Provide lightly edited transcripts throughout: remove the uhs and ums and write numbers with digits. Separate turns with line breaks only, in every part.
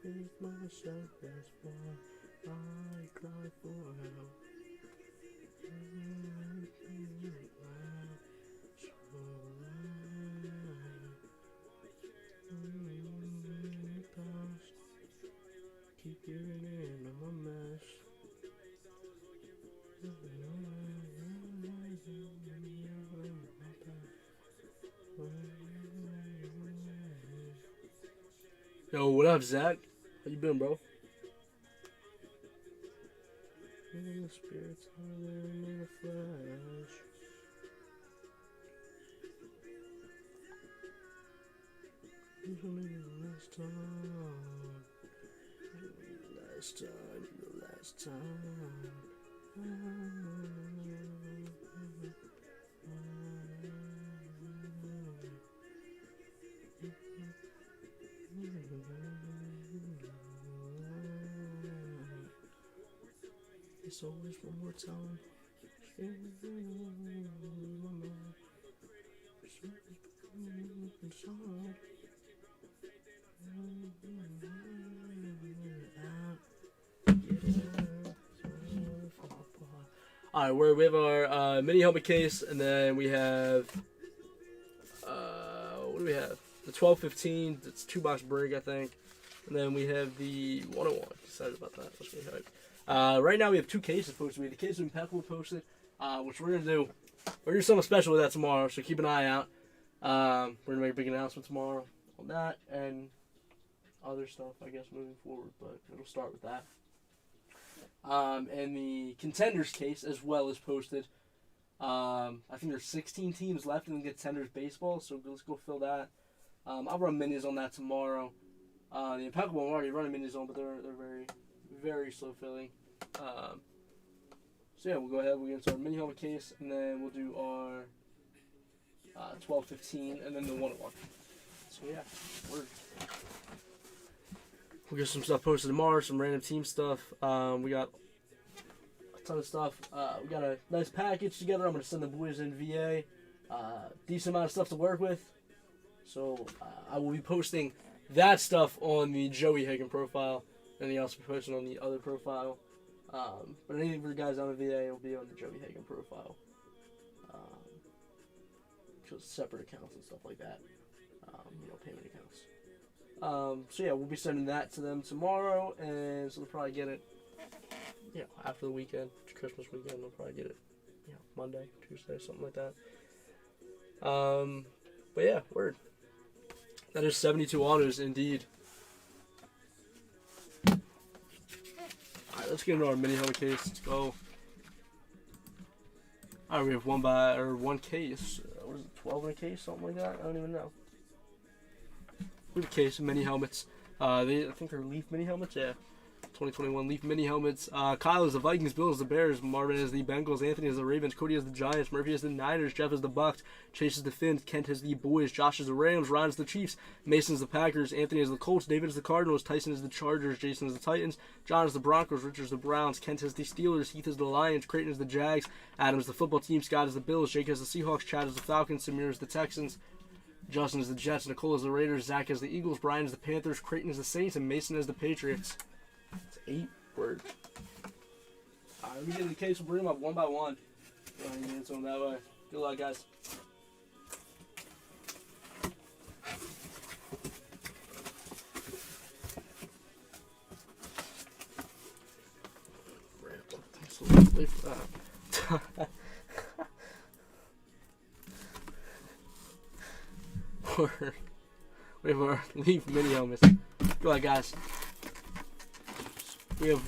Face myself, that's why I cry for help. Keep giving in, I'm a mess. Yo, what up, Zach? How you been, bro? In the spirits in the flesh. Last time. It's always one more time. Alright, we have our mini helmet case, and then we have what do we have? The 1215. It's 2-box break, I think, and then we have the 101. Excited about that. That's really hype. Right now we have 2 cases posted. We have the case of Impeccable posted, which we're gonna do. We're gonna do something special with that tomorrow, so keep an eye out. We're gonna make a big announcement tomorrow on that and other stuff, I guess, moving forward. But it'll start with that. And the Contenders case as well is posted. I think there's 16 teams left in the Contenders baseball, so let's go fill that. I'll run minis on that tomorrow. The Impeccable I'm already running minis on, but they're very, very slow filling. So yeah, we'll go ahead. We'll get into our mini helmet case, and then we'll do our 1215, and then the 101. So yeah, we'll get some stuff posted tomorrow, some random team stuff. We got a ton of stuff. We got a nice package together. I'm going to send the boys in VA. Decent amount of stuff to work with. So I will be posting that stuff on the Joey Hagen profile, and he also be posting on the other profile. But anything for the guys on the VA will be on the Joey Hagen profile. Just separate accounts and stuff like that. Payment accounts. So yeah, we'll be sending that to them tomorrow, and so they'll probably get it, after the weekend, Christmas weekend. They'll probably get it, Monday, Tuesday, something like that. But yeah, word. That is 72 autos indeed. All right, let's get into our mini helmet case. Let's go. All right, we have one case. What is it, 12 in a case, something like that? I don't even know. We have a case of mini helmets. I think they're Leaf mini helmets. Yeah, 2021 Leaf mini helmets. Kyle is the Vikings, Bill is the Bears, Marvin is the Bengals, Anthony is the Ravens, Cody is the Giants, Murphy is the Niners, Jeff is the Bucks, Chase is the Finns, Kent is the Boys, Josh is the Rams, Ryan is the Chiefs, Mason is the Packers, Anthony is the Colts, David is the Cardinals, Tyson is the Chargers, Jason is the Titans, John is the Broncos, Richard is the Browns, Kent is the Steelers, Heath is the Lions, Creighton is the Jags, Adam is the football team, Scott is the Bills, Jake is the Seahawks, Chad is the Falcons, Samir is the Texans, Justin is the Jets, Nicole is the Raiders, Zach is the Eagles, Brian is the Panthers, Creighton is the Saints, and Mason is the Patriots. It's 8 words. Alright, let me get in the case. We'll bring them up one by one. Go ahead and get into them that way. Good luck, guys. Wait for that. We have our Leaf mini helmets. Good luck, guys. We have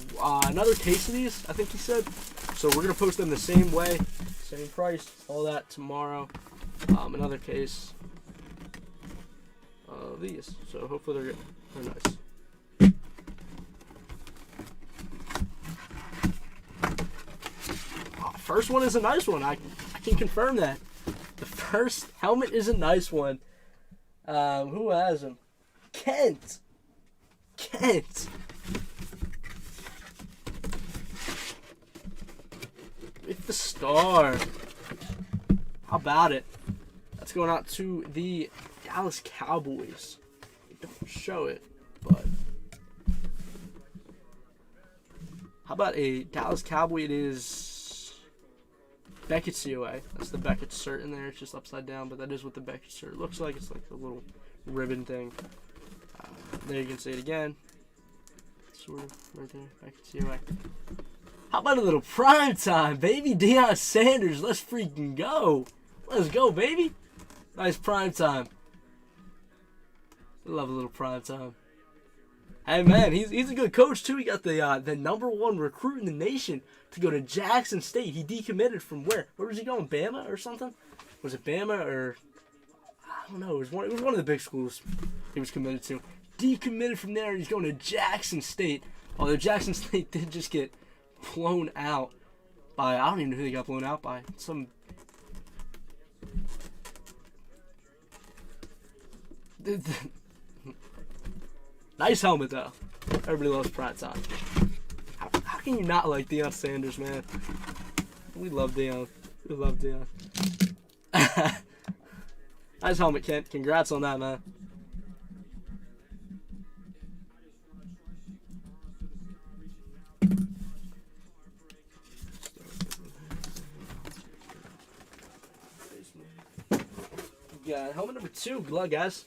another case of these, I think he said. So we're going to post them the same way, same price, all that tomorrow. Another case of these. So hopefully they're nice. First one is a nice one. I can confirm that. The first helmet is a nice one. Who has him? Kent. With the star. How about it? That's going out to the Dallas Cowboys. They don't show it, but How about a Dallas Cowboy? It is Beckett COA. That's the Beckett cert in there. It's just upside down, but that is what the Beckett cert looks like. It's like a little ribbon thing. There you can see it again. Sort of right there. Beckett COA. How about a little prime time, baby? Deion Sanders. Let's freaking go. Let's go, baby. Nice prime time. Love a little prime time. Hey man, he's a good coach too. He got the #1 recruit in the nation to go to Jackson State. He decommitted from where? Where was he going? Bama or something? Was it Bama or I don't know. It was one of the big schools he was committed to. Decommitted from there. He's going to Jackson State. Although Jackson State did just get blown out by, I don't even know who they got blown out by. Some nice helmet, though. Everybody loves prime time. How can you not like Deion Sanders, man? We love Deion. We love Deion. Nice helmet, Kent. Congrats on that, man. Yeah, helmet number 2. Good luck, guys.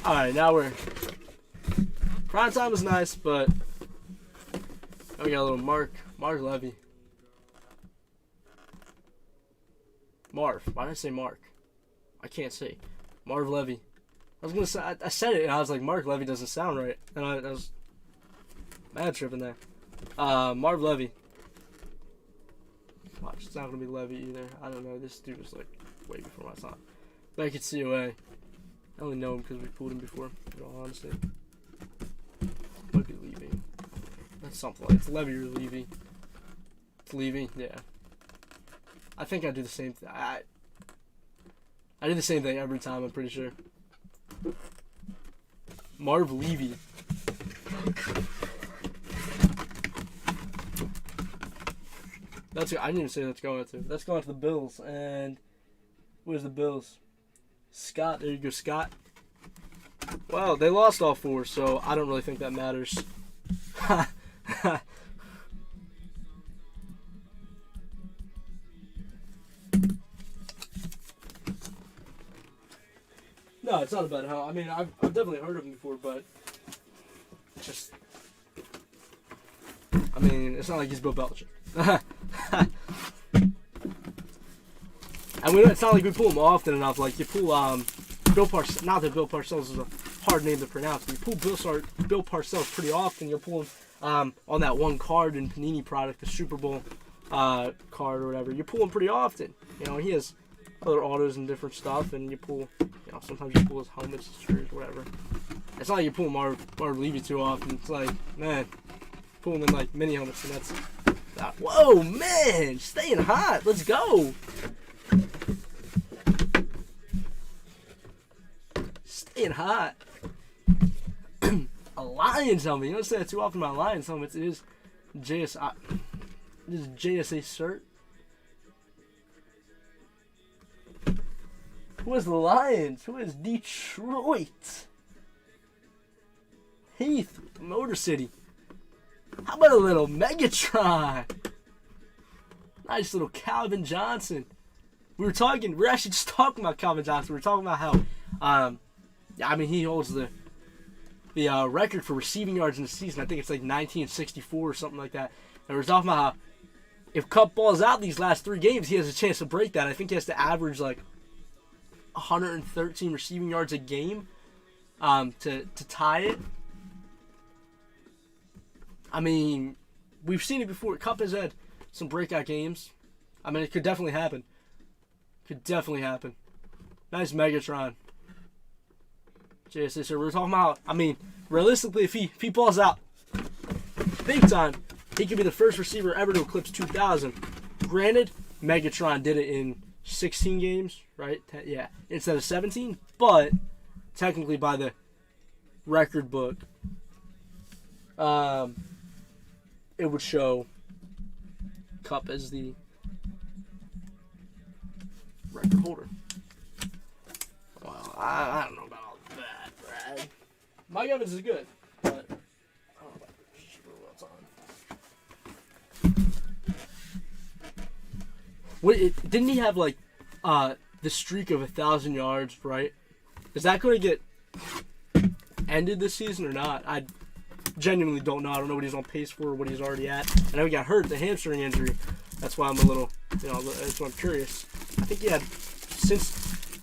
Alright, now we're... Prime time was nice, but... Now we got a little Marv Levy. Marv. Why did I say Mark? I can't say. Marv Levy. I was going to say... I said it, and I was like, Mark Levy doesn't sound right. And I was... mad tripping there. Marv Levy. Watch, it's not going to be Levy either. I don't know. This dude was like way before my time. Back at COA. I only know him because we pulled him before, in all honesty. Might be Levy. That's something like it's Levy or Levy. It's Levy, yeah. I think I do the same thing. I do the same thing every time, I'm pretty sure. Marv Levy. I didn't even say that's going to. That's going to the Bills. And where's the Bills? Scott, there you go, Scott. Well, they lost all 4, so I don't really think that matters. No, it's not about how. I mean, I've definitely heard of him before, but just, I mean, it's not like he's Bill Belichick. And it's not like we pull him often enough. Like you pull Bill Parcells. Not that Bill Parcells is a hard name to pronounce, but you pull Bill Parcells pretty often. You'll pull him on that one card in Panini product, the Super Bowl card or whatever. You pull him pretty often. You know, he has other autos and different stuff, and you pull. You know, sometimes you pull his helmets, his shirts, whatever. It's not like you pull Marv Levy too often. It's like, man, pull him in like mini helmets, and that's that. Whoa, man, staying hot. Let's go. Staying hot. A Lions helmet. You don't say that too often about Lions helmets. It is JSA. This is JSA cert. Who is the Lions? Who is Detroit? Heath, Motor City. How about a little Megatron? Nice little Calvin Johnson. We're actually just talking about Calvin Johnson. We were talking about how, I mean, he holds the record for receiving yards in the season. I think it's like 1964 or something like that. And we're talking about how if Kupp balls out these last 3 games, he has a chance to break that. I think he has to average like 113 receiving yards a game to tie it. I mean, we've seen it before. Kupp has had some breakout games. I mean, it could definitely happen. Could definitely happen. Nice Megatron. JSA, so we're talking about, I mean, realistically, if he balls out big time, he could be the first receiver ever to eclipse 2,000. Granted, Megatron did it in 16 games, right? Yeah, instead of 17. But technically, by the record book, it would show Kupp as the record holder. Well, I don't know about all that, Brad. Mike Evans is good, but I don't know about what's on. Wait, didn't he have like the streak of 1,000 yards, right? Is that going to get ended this season or not? I genuinely don't know. I don't know what he's on pace for or what he's already at. I know he got hurt, the hamstring injury. That's why I'm a little, that's why I'm curious. I think he had, since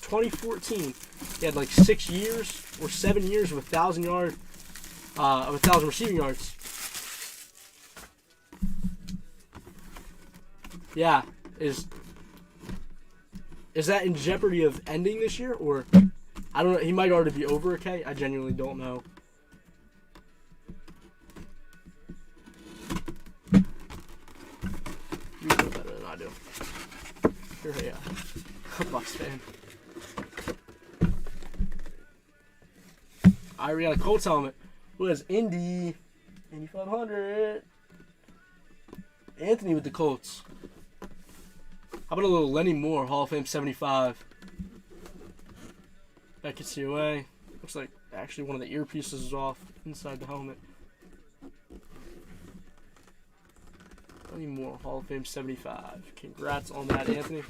2014, he had like 6 years or 7 years of 1,000 yards, of 1,000 receiving yards. Yeah, is that in jeopardy of ending this year, or I don't know? He might already be over. Okay, I genuinely don't know. You know better than I do. You're a Bucks fan. We got a Colts helmet. Who has Indy 500? Anthony with the Colts. How about a little Lenny Moore, Hall of Fame 75? Beckett COA. Looks like actually one of the earpieces is off inside the helmet. Lenny Moore, Hall of Fame 75. Congrats on that, Anthony.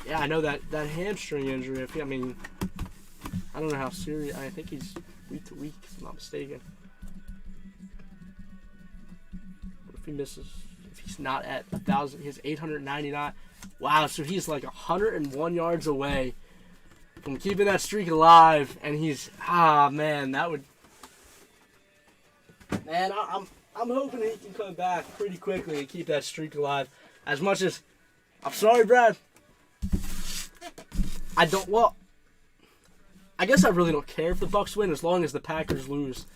Yeah, I know that hamstring injury. I mean, I don't know how serious. I think he's week to week, if I'm not mistaken. What if he misses? If he's not at 1,000, he has 899. Wow, so he's like 101 yards away from keeping that streak alive, and he's man, that would. Man, I'm hoping he can come back pretty quickly and keep that streak alive. As much as I'm sorry, Brad. I guess I really don't care if the Bucks win as long as the Packers lose.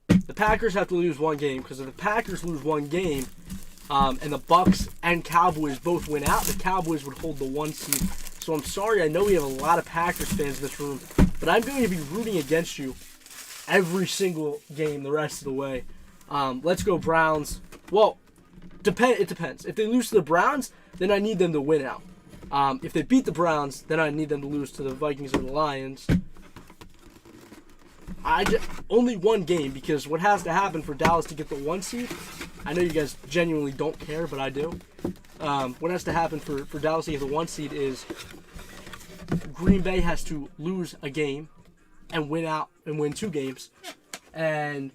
The Packers have to lose one game, because if the Packers lose one game, and the Bucks and Cowboys both win out, the Cowboys would hold the 1 seed. So I'm sorry, I know we have a lot of Packers fans in this room, but I'm going to be rooting against you every single game the rest of the way. Let's go Browns. Well, it depends. If they lose to the Browns, then I need them to win out. If they beat the Browns, then I need them to lose to the Vikings or the Lions. Only one game, because what has to happen for Dallas to get the 1 seed, I know you guys genuinely don't care, but I do. What has to happen for Dallas to get the 1 seed is Green Bay has to lose a game and win out and win 2 games, and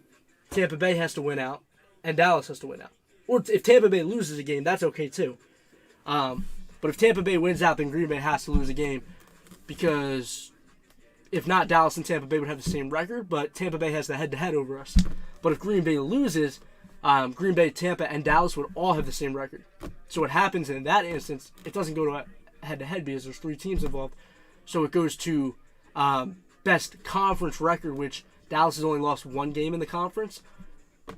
Tampa Bay has to win out, and Dallas has to win out. Or if Tampa Bay loses a game, that's okay too. But if Tampa Bay wins out, then Green Bay has to lose a game, because if not, Dallas and Tampa Bay would have the same record, but Tampa Bay has the head-to-head over us. But if Green Bay loses, Green Bay, Tampa, and Dallas would all have the same record. So what happens in that instance, it doesn't go to a head-to-head because there's 3 teams involved. So it goes to best conference record, which Dallas has only lost 1 game in the conference,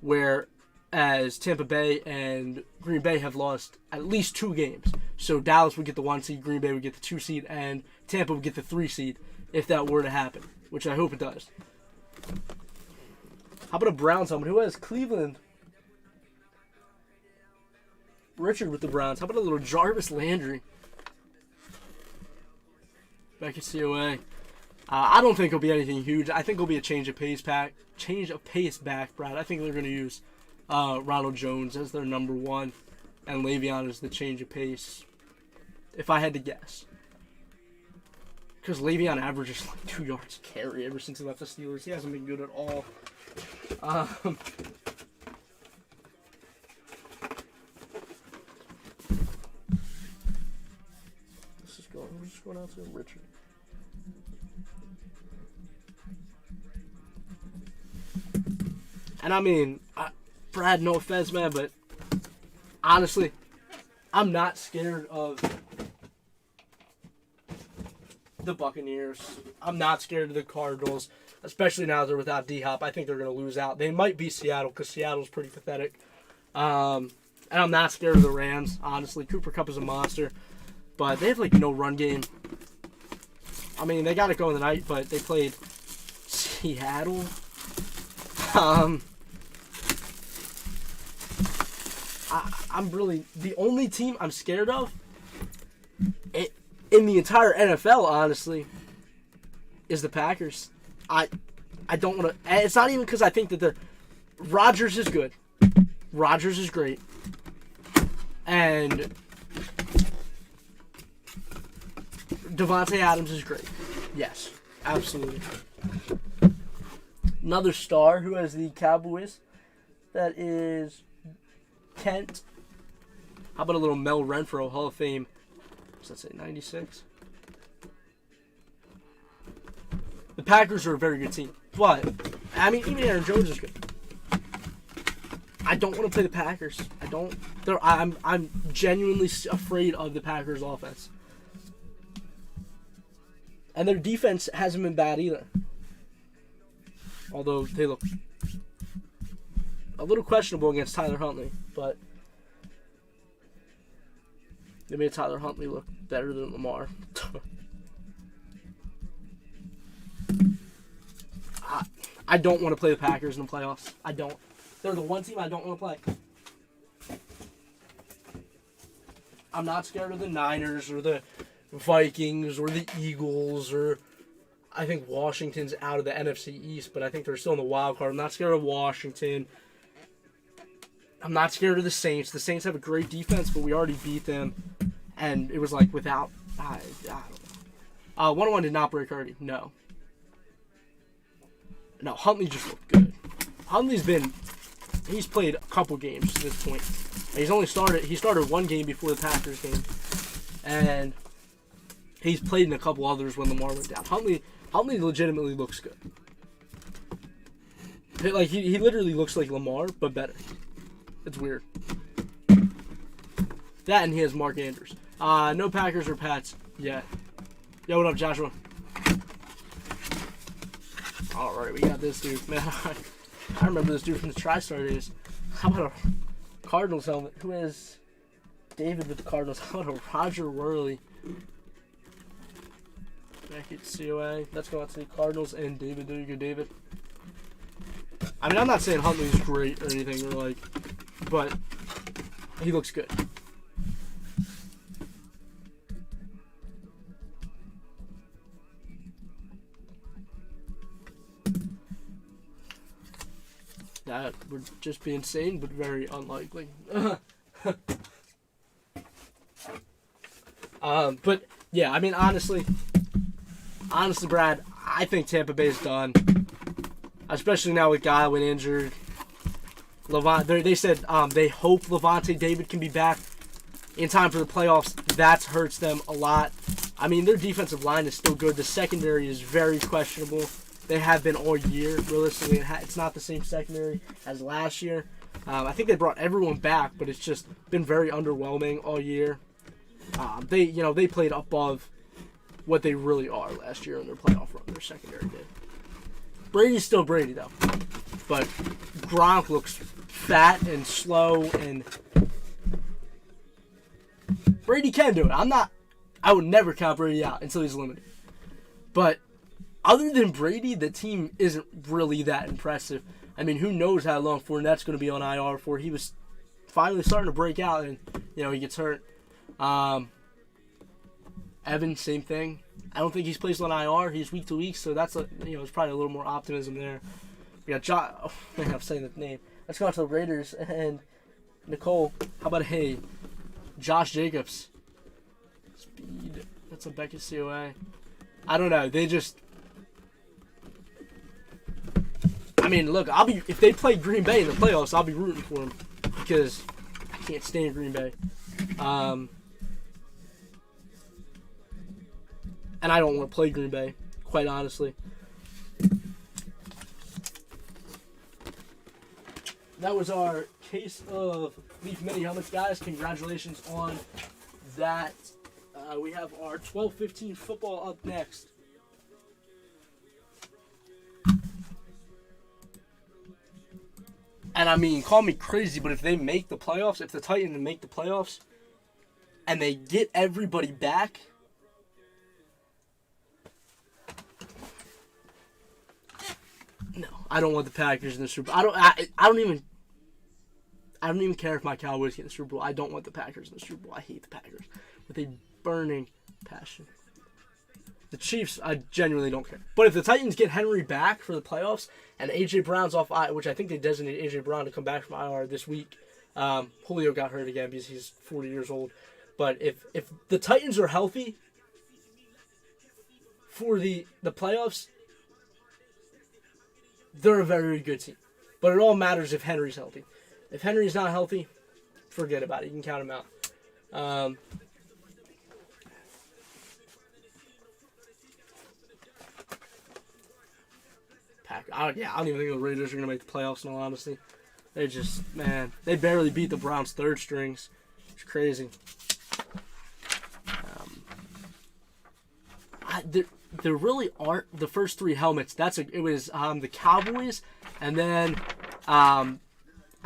whereas Tampa Bay and Green Bay have lost at least 2 games. So Dallas would get the 1 seed, Green Bay would get the 2 seed, and Tampa would get the 3 seed if that were to happen, which I hope it does. How about a Browns helmet? Who has Cleveland? Richard with the Browns. How about a little Jarvis Landry? Back at COA. I don't think it'll be anything huge. I think it'll be a change of pace back, Brad. I think they're going to use Ronald Jones as their number 1, and Le'Veon as the change of pace, if I had to guess. Because Le'Veon averages like 2 yards a carry ever since he left the Steelers. He hasn't been good at all. We're just going out to Richard. And I mean, Brad, no offense, man, but honestly, I'm not scared of the Buccaneers. I'm not scared of the Cardinals, especially now they're without D-Hop. I think they're going to lose out. They might beat Seattle because Seattle's pretty pathetic. And I'm not scared of the Rams, honestly. Cooper Kupp is a monster. But they have, like, no run game. I mean, they got it going tonight, but they played Seattle. I'm really... The only team I'm scared of in the entire NFL, honestly, is the Packers. I don't want to... It's not even because I think that the... Rodgers is good. Rodgers is great. And Devontae Adams is great. Yes, absolutely. Another star who has the Cowboys, that is Kent. How about a little Mel Renfro, Hall of Fame? Does that say 96? The Packers are a very good team. But, I mean, even Aaron Jones is good. I don't want to play the Packers. I don't. I'm genuinely afraid of the Packers' offense. And their defense hasn't been bad either. Although they look a little questionable against Tyler Huntley. But they made Tyler Huntley look better than Lamar. I don't want to play the Packers in the playoffs. I don't. They're the one team I don't want to play. I'm not scared of the Niners or the Vikings or the Eagles, or I think Washington's out of the NFC East, but I think they're still in the wild card. I'm not scared of Washington. I'm not scared of the Saints. The Saints have a great defense, but we already beat them, and it was like without... I don't know. 101 did not break already. No. No, Huntley just looked good. He's played a couple games to this point. He started one game before the Packers game. And he's played in a couple others when Lamar went down. Huntley legitimately looks good. Like he literally looks like Lamar, but better. It's weird. That, and he has Mark Andrews. No Packers or Pats yet. Yo, what up, Joshua? Alright, we got this dude. Man, I remember this dude from the TriStar days. How about a Cardinals helmet? Who has David with the Cardinals? How about a Roger Worley? Back at COA. Let's go out to the Cardinals and David. There you go, David. I mean, I'm not saying Huntley's great or anything, but he looks good. That would just be insane, but very unlikely. But yeah, I mean, honestly, Brad, I think Tampa Bay's done. Especially now with Godwin injured. They said they hope Lavonte David can be back in time for the playoffs. That hurts them a lot. I mean, their defensive line is still good. The secondary is very questionable. They have been all year. Realistically, it's not the same secondary as last year. I think they brought everyone back, but it's just been very underwhelming all year. They played above what they really are last year in their playoff run. Their secondary did. Brady's still Brady though, but Gronk looks fat and slow, and Brady can do it. I would never count Brady out until he's limited. But other than Brady, the team isn't really that impressive. I mean, who knows how long Fournette's going to be on IR for? He was finally starting to break out, and he gets hurt. Evan, same thing. I don't think he's placed on IR. He's week to week, so that's there's probably a little more optimism there. We got Josh. Oh, man, I'm saying the name. Let's go on to the Raiders and Nicole. How about Josh Jacobs? Speed. That's a Beckett COA. I don't know. They just. I mean, look. If they play Green Bay in the playoffs, I'll be rooting for them because I can't stand Green Bay. And I don't want to play Green Bay, quite honestly. That was our case of Leaf Mini helmets, guys. Congratulations on that. We have our 12-15 football up next. And I mean, call me crazy, but if they make the playoffs, if the Titans make the playoffs, and they get everybody back, no, I don't want the Packers in the Super Bowl. I don't even care if my Cowboys get in the Super Bowl. I don't want the Packers in the Super Bowl. I hate the Packers with a burning passion. The Chiefs, I genuinely don't care. But if the Titans get Henry back for the playoffs and A.J. Brown's off IR, which I think they designated A.J. Brown to come back from IR this week. Julio got hurt again because he's 40 years old. But if the Titans are healthy for the playoffs, they're a very good team. But it all matters if Henry's healthy. If Henry's not healthy, forget about it. You can count him out. I don't even think the Raiders are going to make the playoffs, in all honesty. They barely beat the Browns' third strings. It's crazy. There really aren't the first three helmets. It was the Cowboys, and then I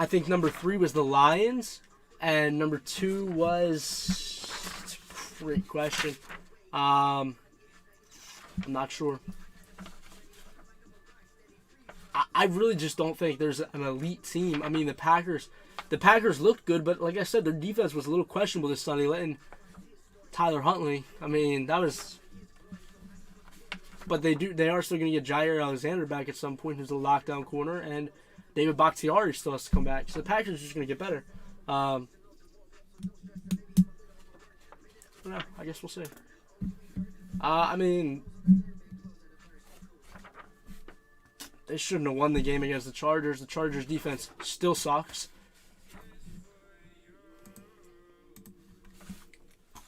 think number 3 was the Lions, and number 2 was... It's a great question. I'm not sure. I really just don't think there's an elite team. I mean, the Packers looked good, but like I said, their defense was a little questionable this Sunday, letting Tyler Huntley. I mean, that was... But they are still going to get Jair Alexander back at some point, who's a lockdown corner, and David Bakhtiari still has to come back. So the Packers are just going to get better. I don't know. I guess we'll see. I mean, they shouldn't have won the game against the Chargers. The Chargers' defense still sucks.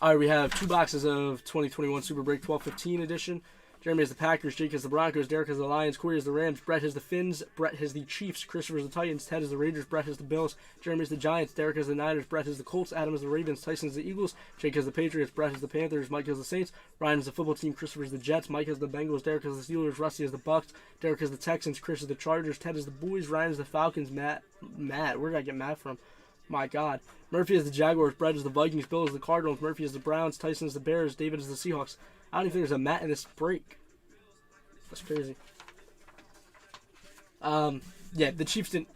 All right, we have 2 boxes of 2021 Super Break 12-15 edition. Jeremy has the Packers, Jake has the Broncos, Derek has the Lions, Corey has the Rams, Brett has the Finns, Brett has the Chiefs, Christopher has the Titans, Ted has the Raiders, Brett has the Bills, Jeremy has the Giants, Derek has the Niners, Brett has the Colts, Adam has the Ravens, Tyson has the Eagles, Jake has the Patriots, Brett has the Panthers, Mike has the Saints, Ryan has the football team, Christopher has the Jets, Mike has the Bengals, Derek has the Steelers, Rusty has the Bucks, Derek has the Texans, Chris has the Chargers, Ted has the Boys, Ryan has the Falcons, Matt, where did I get Matt from? My God. Murphy has the Jaguars, Brett has the Vikings, Bill has the Cardinals, Murphy has the Browns, Tyson has the Bears, David has the Seahawks. I don't even think there's a Matt in this break. That's crazy. Yeah, the Chiefs didn't...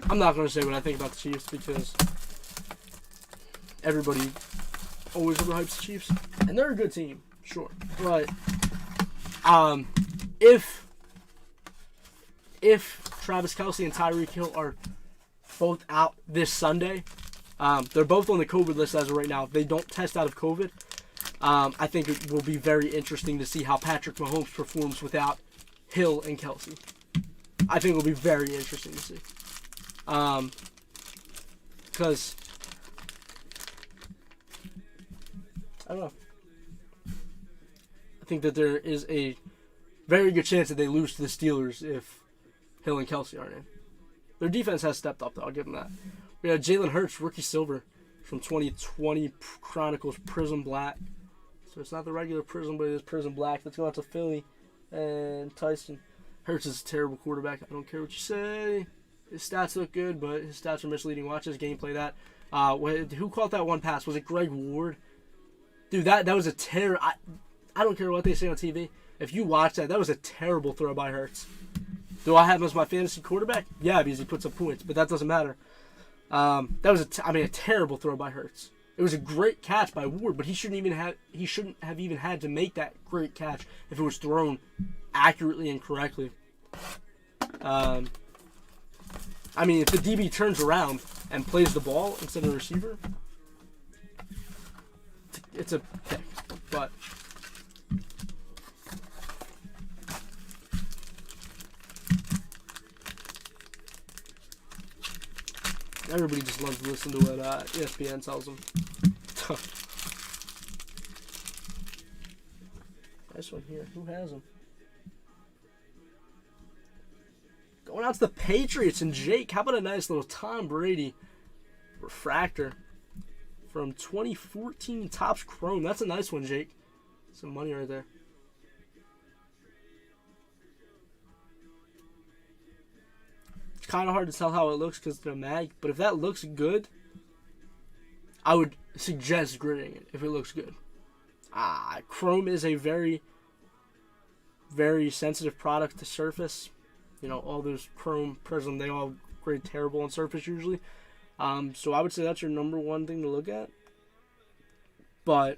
I'm not going to say what I think about the Chiefs because everybody always overhypes the Chiefs. And they're a good team, sure. But if Travis Kelce and Tyreek Hill are both out this Sunday, they're both on the COVID list as of right now. If they don't test out of COVID, I think it will be very interesting to see how Patrick Mahomes performs without Hill and Kelce. I think it will be very interesting to see. Because, I don't know. I think that there is a very good chance that they lose to the Steelers if Hill and Kelce aren't in. Their defense has stepped up, though. I'll give them that. We have Jalen Hurts, rookie silver from 2020 Chronicles Prism Black. So it's not the regular Prism, but it is Prism Black. Let's go out to Philly and Tyson. Hurts is a terrible quarterback. I don't care what you say. His stats look good, but his stats are misleading. Watch his gameplay. That who caught that one pass? Was it Greg Ward? Dude, that was a I don't care what they say on TV. If you watch that was a terrible throw by Hurts. Do I have him as my fantasy quarterback? Yeah, because he puts up points, but that doesn't matter. That was a terrible throw by Hurts. It was a great catch by Ward, but he shouldn't have even had to make that great catch if it was thrown accurately and correctly. I mean, if the DB turns around and plays the ball instead of the receiver, it's a pick. But everybody just loves to listen to what ESPN tells them. Nice one here. Who has them? Going out to the Patriots and Jake. How about a nice little Tom Brady refractor from 2014 Topps Chrome? That's a nice one, Jake. Some money right there. kind of hard to tell how it looks because it's a mag. But if that looks good, I would suggest gridding it if it looks good. Chrome is a very, very sensitive product to surface. You know, all those chrome prism, they all grade terrible on surface usually. So I would say that's your number one thing to look at. But,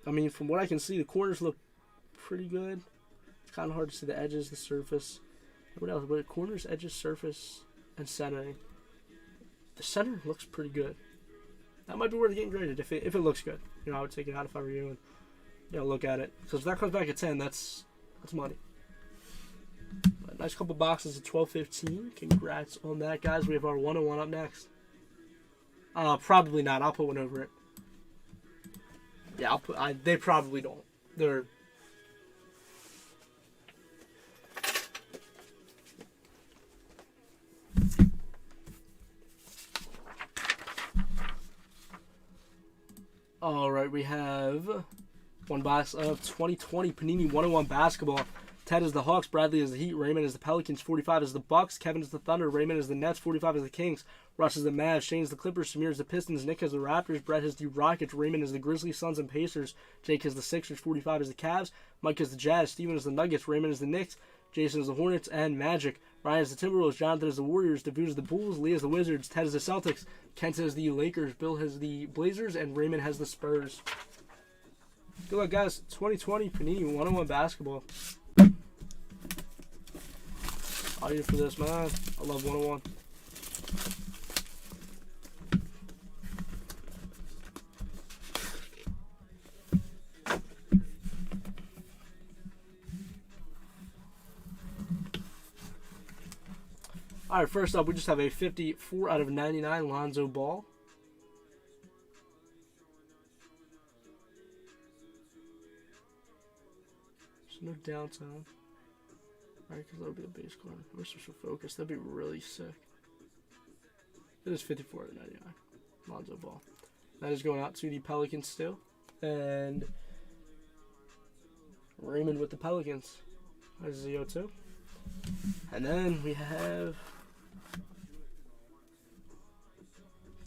I mean, from what I can see, the corners look pretty good. It's kind of hard to see the edges, the surface. What else? But corners, edges, surface, and centering. The center looks pretty good. That might be worth getting graded if it looks good. You know, I would take it out if I were you and, you know, look at it. Because if that comes back at 10, that's money. But nice couple boxes of 12-15. Congrats on that, guys. We have our 101 up next. Probably not. I'll put one over it. Yeah, they probably don't. They're... Alright, we have one box of 2020 Panini 101 basketball. Ted is the Hawks, Bradley is the Heat, Raymond is the Pelicans, 45 is the Bucks, Kevin is the Thunder, Raymond is the Nets, 45 is the Kings, Rush is the Mavs, Shane is the Clippers, Samir is the Pistons, Nick has the Raptors, Brett has the Rockets, Raymond is the Grizzlies, Suns, and Pacers, Jake has the Sixers, 45 is the Cavs, Mike is the Jazz, Steven is the Nuggets, Raymond is the Knicks, Jason is the Hornets, and Magic. Ryan is the Timberwolves, Jonathan is the Warriors, Davu is the Bulls, Lee is the Wizards, Ted is the Celtics, Kent has the Lakers, Bill has the Blazers, and Raymond has the Spurs. Good luck, guys. 2020 Panini 101 basketball. All you for this, man. I love 101. All right, first up, we just have a 54 out of 99 Lonzo Ball. No downtown. Alright, because that'll be a base card. I wish this would focus. That'd be really sick. It is 54 out of 99. Lonzo Ball. That is going out to the Pelicans still. And Raymond with the Pelicans. There's Zio too. And then we have...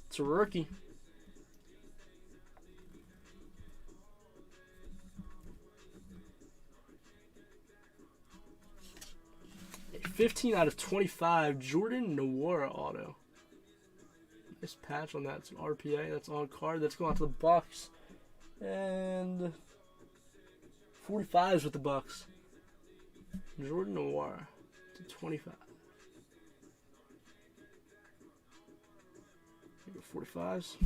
It's a rookie. 15 out of 25, Jordan Nwora auto. Nice patch on that. It's an RPA. That's on card. That's going out to the Bucks. And 45s with the Bucks. Jordan Nwora to 25. 45s.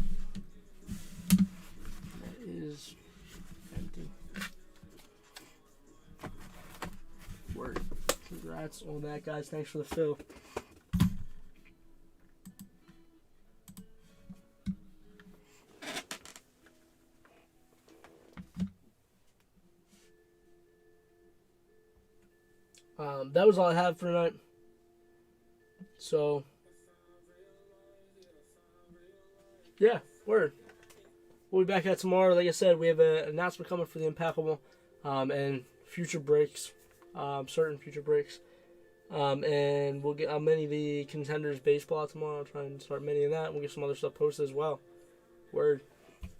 That is empty. Word. Congrats on that, guys. Thanks for the fill. That was all I have for tonight. So, yeah, word. We'll be back at tomorrow. Like I said, we have an announcement coming for the Impeccable and future breaks. Certain future breaks. And we'll get many of the Contenders baseball tomorrow. I'll try and start many of that. We'll get some other stuff posted as well. Word.